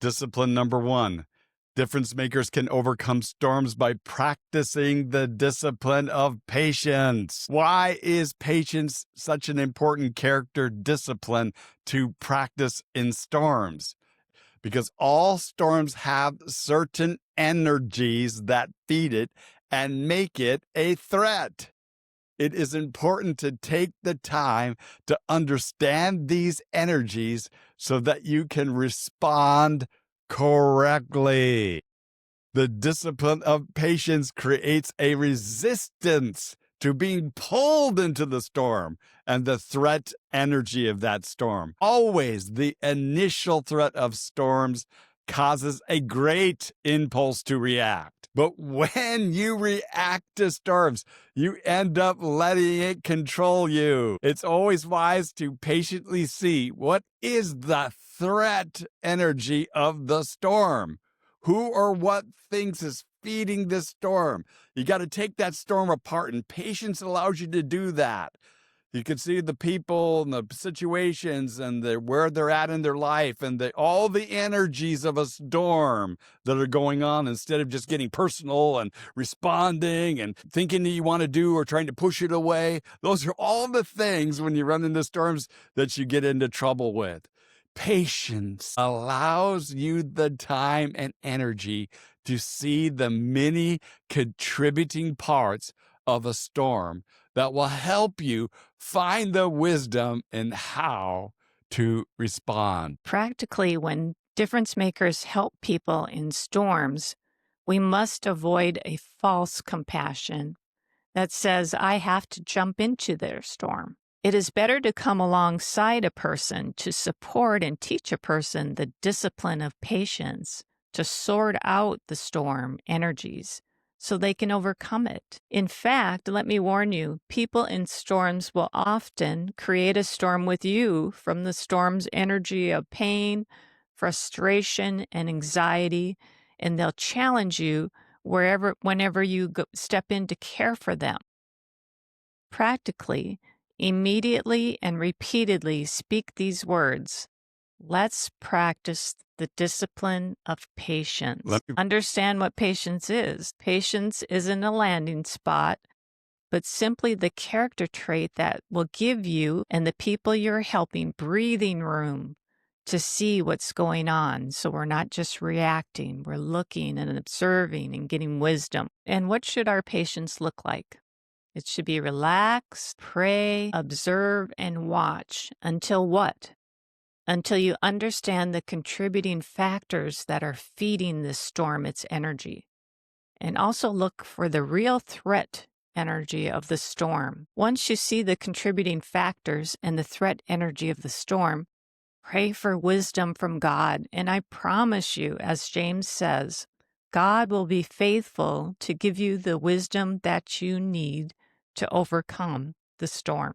Discipline number one. Difference makers can overcome storms by practicing the discipline of patience. Why is patience such an important character discipline to practice in storms? Because all storms have certain energies that feed it and make it a threat. It is important to take the time to understand these energies so that you can respond correctly. The discipline of patience creates a resistance to being pulled into the storm and the threat energy of that storm. Always the initial threat of storms causes a great impulse to react. But when you react to storms, you end up letting it control you. It's always wise to patiently see what is the threat energy of the storm. Who or what things is feeding this storm? You got to take that storm apart, and patience allows you to do that. You can see the people and the situations and where they're at in their life and all the energies of a storm that are going on instead of just getting personal and responding and thinking that you want to do or trying to push it away. Those are all the things when you run into storms that you get into trouble with. Patience allows you the time and energy to see the many contributing parts of a storm that will help you find the wisdom in how to respond. Practically, when difference makers help people in storms, we must avoid a false compassion that says, I have to jump into their storm. It is better to come alongside a person to support and teach a person the discipline of patience to sort out the storm energies so they can overcome it. In fact, let me warn you, people in storms will often create a storm with you from the storm's energy of pain, frustration, and anxiety, and they'll challenge you whenever you step in to care for them. Practically, immediately and repeatedly speak these words. Let's practice the discipline of patience. Understand what patience is. Patience isn't a landing spot, but simply the character trait that will give you and the people you're helping breathing room to see what's going on. So we're not just reacting, we're looking and observing and getting wisdom. And what should our patience look like? It should be relax, pray, observe, and watch until what? Until you understand the contributing factors that are feeding this storm its energy. And also look for the real threat energy of the storm. Once you see the contributing factors and the threat energy of the storm, pray for wisdom from God. And I promise you, as James says, God will be faithful to give you the wisdom that you need to overcome the storm.